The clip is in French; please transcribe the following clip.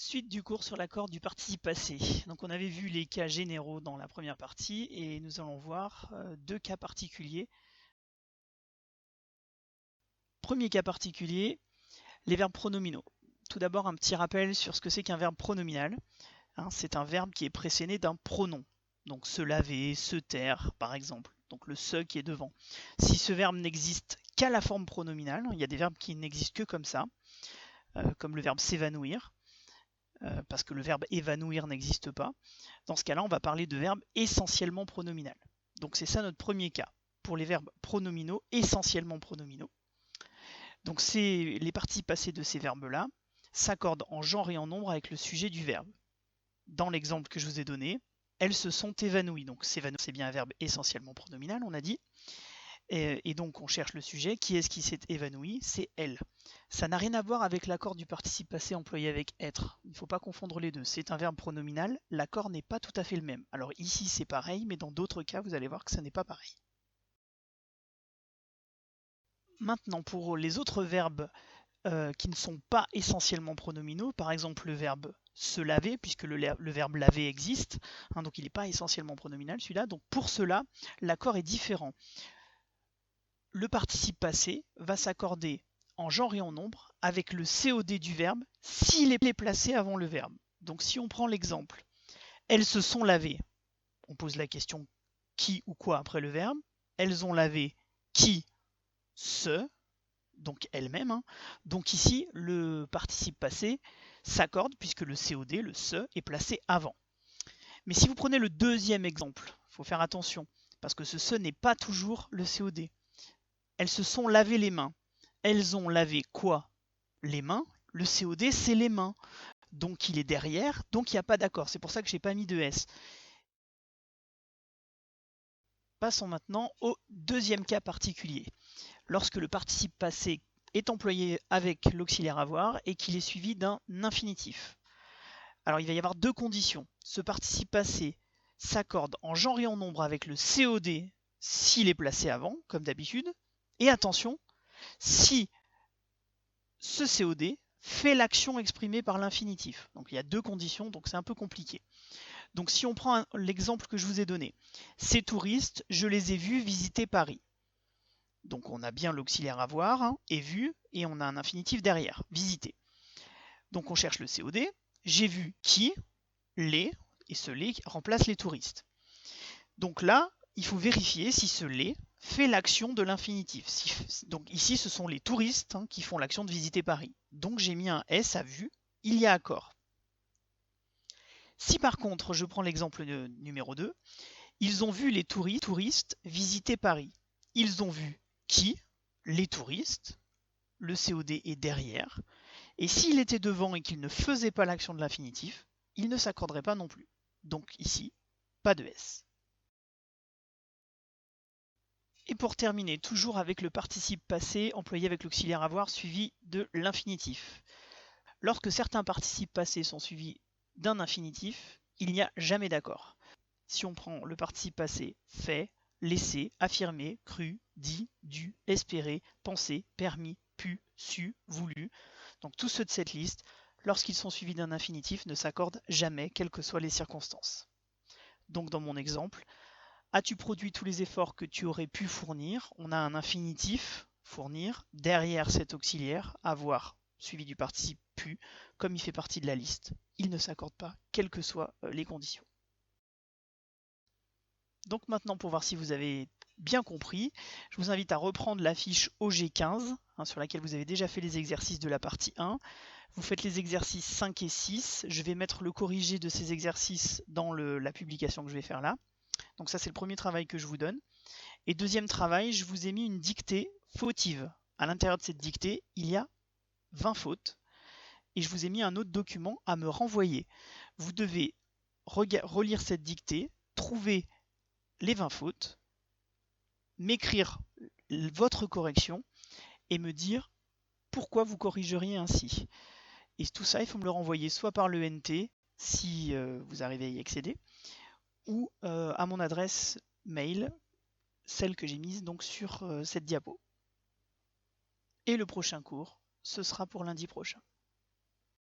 Suite du cours sur l'accord du participe passé. Donc on avait vu les cas généraux dans la première partie et nous allons voir deux cas particuliers. Premier cas particulier, les verbes pronominaux. Tout d'abord un petit rappel sur ce que c'est qu'un verbe pronominal. C'est un verbe qui est précédé d'un pronom. Donc se laver, se taire par exemple. Donc le se qui est devant. Si ce verbe n'existe qu'à la forme pronominale, il y a des verbes qui n'existent que comme ça, comme le verbe s'évanouir. Parce que le verbe évanouir n'existe pas. Dans ce cas-là, on va parler de verbes essentiellement pronominal. Donc c'est ça notre premier cas, pour les verbes pronominaux, essentiellement pronominaux. Donc les participes passés de ces verbes-là s'accordent en genre et en nombre avec le sujet du verbe. Dans l'exemple que je vous ai donné, elles se sont évanouies. Donc s'évanouir, c'est bien un verbe essentiellement pronominal, on a dit. Et donc on cherche le sujet. Qui est-ce qui s'est évanoui? C'est elle. Ça n'a rien à voir avec l'accord du participe passé employé avec être. Il ne faut pas confondre les deux. C'est un verbe pronominal. L'accord n'est pas tout à fait le même. Alors ici c'est pareil, mais dans d'autres cas vous allez voir que ça n'est pas pareil. Maintenant pour les autres verbes qui ne sont pas essentiellement pronominaux, par exemple le verbe se laver, puisque le verbe laver existe, donc il n'est pas essentiellement pronominal celui-là. Donc pour cela, l'accord est différent. Le participe passé va s'accorder en genre et en nombre avec le COD du verbe s'il est placé avant le verbe. Donc si on prend l'exemple, elles se sont lavées, on pose la question qui ou quoi après le verbe, elles ont lavé qui, se, donc elles-mêmes. Donc ici, le participe passé s'accorde puisque le COD, le se, est placé avant. Mais si vous prenez le deuxième exemple, il faut faire attention, parce que ce se n'est pas toujours le COD. Elles se sont lavé les mains. Elles ont lavé quoi? Les mains. Le COD, c'est les mains. Donc il est derrière, donc il n'y a pas d'accord. C'est pour ça que je n'ai pas mis de S. Passons maintenant au deuxième cas particulier. Lorsque le participe passé est employé avec l'auxiliaire avoir et qu'il est suivi d'un infinitif. Alors il va y avoir deux conditions. Ce participe passé s'accorde en genre et en nombre avec le COD s'il est placé avant, comme d'habitude. Et attention, si ce COD fait l'action exprimée par l'infinitif. Donc il y a deux conditions, donc c'est un peu compliqué. Donc si on prend l'exemple que je vous ai donné, ces touristes, je les ai vus visiter Paris. Donc on a bien l'auxiliaire avoir et vu, et on a un infinitif derrière, visiter. Donc on cherche le COD, j'ai vu qui, les, et ce les remplace les touristes. Donc là, il faut vérifier si ce les fait l'action de l'infinitif. Donc ici, ce sont les touristes qui font l'action de visiter Paris. Donc j'ai mis un S à vu, il y a accord. Si par contre, je prends l'exemple numéro 2, ils ont vu les touristes visiter Paris. Ils ont vu qui? Les touristes. Le COD est derrière. Et s'il était devant et qu'il ne faisait pas l'action de l'infinitif, il ne s'accorderait pas non plus. Donc ici, pas de S. Et pour terminer, toujours avec le participe passé employé avec l'auxiliaire avoir suivi de l'infinitif. Lorsque certains participes passés sont suivis d'un infinitif, il n'y a jamais d'accord. Si on prend le participe passé fait, laissé, affirmé, cru, dit, dû, espéré, pensé, permis, pu, su, voulu, donc tous ceux de cette liste, lorsqu'ils sont suivis d'un infinitif, ne s'accordent jamais, quelles que soient les circonstances. Donc dans mon exemple, as-tu produit tous les efforts que tu aurais pu fournir? On a un infinitif, fournir, derrière cet auxiliaire, avoir, suivi du participe pu, comme il fait partie de la liste. Il ne s'accorde pas, quelles que soient les conditions. Donc maintenant, pour voir si vous avez bien compris, je vous invite à reprendre la fiche OG15, sur laquelle vous avez déjà fait les exercices de la partie 1. Vous faites les exercices 5 et 6. Je vais mettre le corrigé de ces exercices dans la publication que je vais faire là. Donc ça, c'est le premier travail que je vous donne. Et deuxième travail, je vous ai mis une dictée fautive. À l'intérieur de cette dictée, il y a 20 fautes. Et je vous ai mis un autre document à me renvoyer. Vous devez relire cette dictée, trouver les 20 fautes, m'écrire votre correction et me dire pourquoi vous corrigeriez ainsi. Et tout ça, il faut me le renvoyer soit par l'ENT, si vous arrivez à y accéder, ou à mon adresse mail, celle que j'ai mise donc sur cette diapo. Et le prochain cours, ce sera pour lundi prochain.